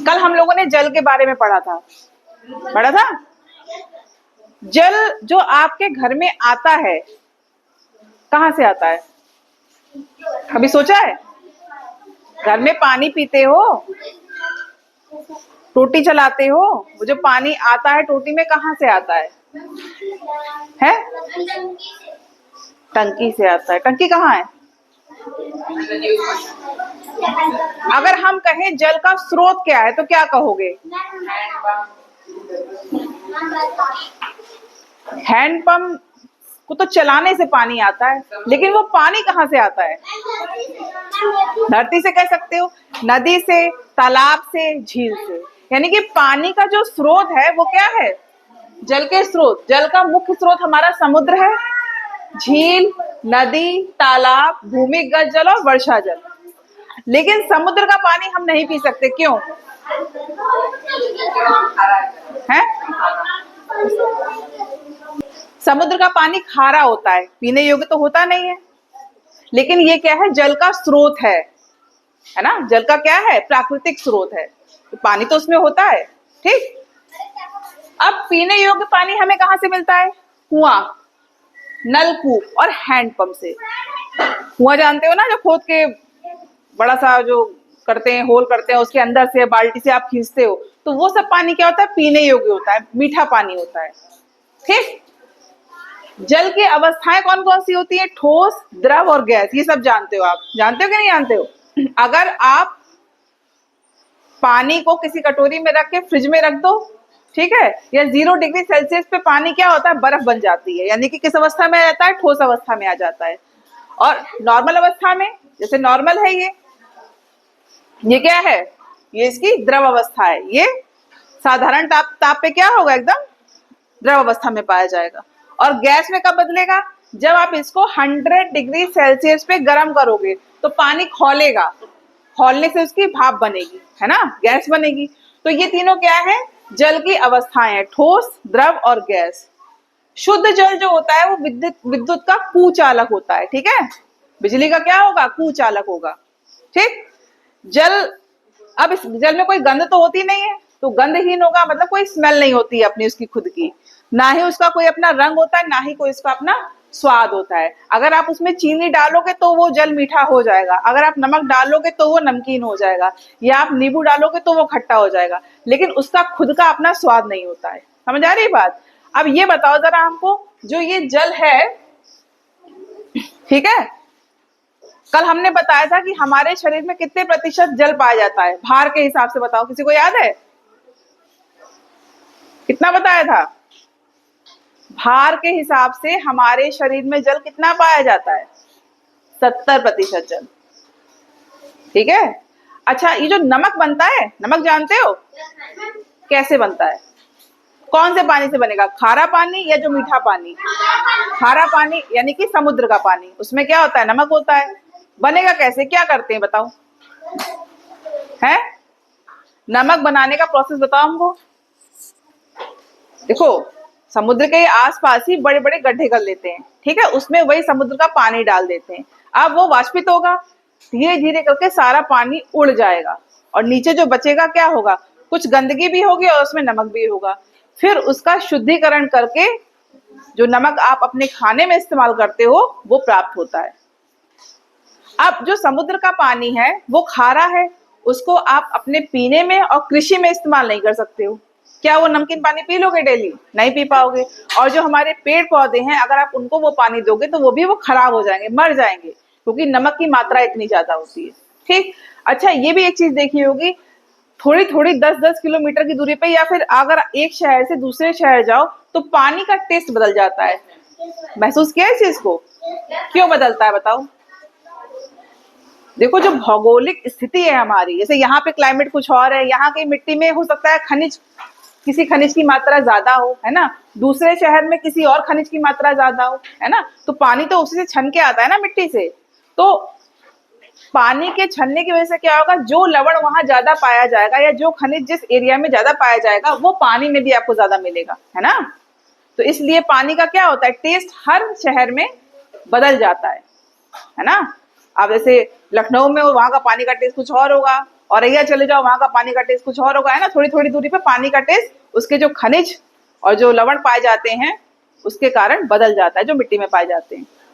कल हम लोगों ने जल के बारे में पढ़ा था। जल जो आपके घर में आता है, कहाँ से आता है? कभी सोचा है? घर में पानी पीते हो, टोटी चलाते हो, वो जो पानी आता है टोटी में कहाँ से आता है? टंकी से आता है। टंकी कहाँ है? अगर हम कहें जल का स्रोत क्या है तो क्या कहोगे? हैंडपंप को तो चलाने से पानी आता है, लेकिन वो पानी कहाँ से आता है? धरती से कह सकते हो, नदी से, तालाब से, झील से। यानी कि पानी का जो स्रोत है वो क्या है? जल के स्रोत। जल का मुख्य स्रोत हमारा समुद्र है, झील, नदी, तालाब, भूमिगत जल और वर्षा जल। लेकिन समुद्र का पानी हम नहीं पी सकते, क्यों? है? समुद्र का पानी खारा होता है, पीने योग्य तो होता नहीं है। लेकिन ये क्या है? जल का स्रोत है ना? जल का क्या है? प्राकृतिक स्रोत है, तो पानी तो उसमें होता है। ठीक। अब पीने योग्य पानी हमें कहाँ से मिलता है? कुआं, नलकूप और हैंडपंप से। कुआं जानते हो ना, जो खोद के बड़ा सा जो करते हैं, होल करते हैं, उसके अंदर से बाल्टी से आप खींचते हो, तो वो सब पानी क्या होता है? पीने योग्य होता है, मीठा पानी होता है। ठीक। जल की अवस्थाएं कौन कौन सी होती है? ठोस, द्रव और गैस। ये सब जानते हो आप? जानते हो कि नहीं जानते हो? अगर आप पानी को किसी कटोरी में रख के फ्रिज में रख दो, ठीक है, या 0 डिग्री सेल्सियस पे पानी क्या होता है? बर्फ बन जाती है। यानी कि किस अवस्था में आ जाता है? ठोस अवस्था में आ जाता है। और नॉर्मल अवस्था में, जैसे नॉर्मल है ये क्या है? ये इसकी द्रव अवस्था है। ये साधारण ताप पे क्या होगा? एकदम द्रव अवस्था में पाया जाएगा। और गैस में कब बदलेगा? जब आप इसको 100 डिग्री सेल्सियस पे गर्म करोगे तो पानी खौलेगा, खौलने से उसकी भाप बनेगी, है ना, गैस बनेगी। तो ये तीनों क्या है? जल की अवस्थाएं हैं, ठोस, द्रव और गैस। शुद्ध जल जो होता है वो विद्युत का कुचालक होता है। ठीक है, बिजली का क्या होगा? कुचालक होगा। ठीक। जल, अब इस जल में कोई गंध तो होती नहीं है, तो गंधहीन होगा, मतलब कोई स्मेल नहीं होती है अपनी उसकी खुद की, ना ही उसका कोई अपना रंग होता है, ना ही कोई इसका अपना स्वाद होता है। अगर आप उसमें चीनी डालोगे तो वो जल मीठा हो जाएगा, अगर आप नमक डालोगे तो वो नमकीन हो जाएगा, या आप नींबू डालोगे तो वो खट्टा हो जाएगा, लेकिन उसका खुद का अपना स्वाद नहीं होता है। समझ आ रही बात? अब ये बताओ जरा हमको, जो ये जल है, ठीक है, कल हमने बताया था कि हमारे शरीर में कितने प्रतिशत जल पाया जाता है भार के हिसाब से? बताओ, किसी को याद है? कितना बताया था? भार के हिसाब से हमारे शरीर में जल कितना पाया जाता है? 70% जल। ठीक है। अच्छा, ये जो नमक बनता है, नमक जानते हो कैसे बनता है? कौन से पानी से बनेगा? खारा पानी या जो मीठा पानी? खारा पानी, यानी कि समुद्र का पानी, उसमें क्या होता है? नमक होता है। बनेगा कैसे? क्या करते हैं बताओ? है? नमक बनाने का प्रोसेस बताओ हमको। देखो, समुद्र के आसपास ही बड़े बड़े गड्ढे कर लेते हैं, ठीक है, उसमें वही समुद्र का पानी डाल देते हैं। अब वो वाष्पित होगा, धीरे धीरे करके सारा पानी उड़ जाएगा, और नीचे जो बचेगा क्या होगा? कुछ गंदगी भी होगी और उसमें नमक भी होगा। फिर उसका शुद्धिकरण करके जो नमक आप अपने खाने में इस्तेमाल करते हो वो प्राप्त होता है। अब जो समुद्र का पानी है वो खारा है, उसको आप अपने पीने में और कृषि में इस्तेमाल नहीं कर सकते हो। क्या वो नमकीन पानी पी लोगे डेली? नहीं पी पाओगे। और जो हमारे पेड़ पौधे हैं, अगर आप उनको वो पानी दोगे तो वो भी वो खराब हो जाएंगे, मर जाएंगे, क्योंकि नमक की मात्रा इतनी ज्यादा होती है। ठीक। अच्छा, ये भी एक चीज देखी होगी, थोड़ी थोड़ी 10-10 किलोमीटर की दूरी पे, या फिर अगर एक शहर से दूसरे शहर जाओ तो पानी का टेस्ट बदल जाता है। महसूस किया इस चीज को? क्यों बदलता है बताओ? देखो, जो भौगोलिक स्थिति है हमारी, जैसे यहाँ पे क्लाइमेट कुछ और है, यहाँ की मिट्टी में हो सकता है खनिज, किसी खनिज की मात्रा ज्यादा हो, है ना, दूसरे शहर में किसी और खनिज की मात्रा ज्यादा हो, है ना, तो पानी तो उसी से छन के आता है ना मिट्टी से। तो पानी के छनने की वजह से क्या होगा? जो लवण वहां ज्यादा पाया जाएगा, या जो खनिज जिस एरिया में ज्यादा पाया जाएगा, वो पानी में भी आपको ज्यादा मिलेगा, है ना। तो इसलिए पानी का क्या होता है? टेस्ट हर शहर में बदल जाता है ना। अब जैसे लखनऊ में हो, वहां का पानी का टेस्ट कुछ और होगा, औरैया चले जाओ, वहां का पानी का टेस्ट कुछ और होगा, है ना। थोड़ी थोड़ी दूरी पे पानी का टेस्ट उसके जो खनिज और जो लवण पाए जाते हैं उसके कारण बदल जाता है, जो मिट्टी में पाए जाते हैं।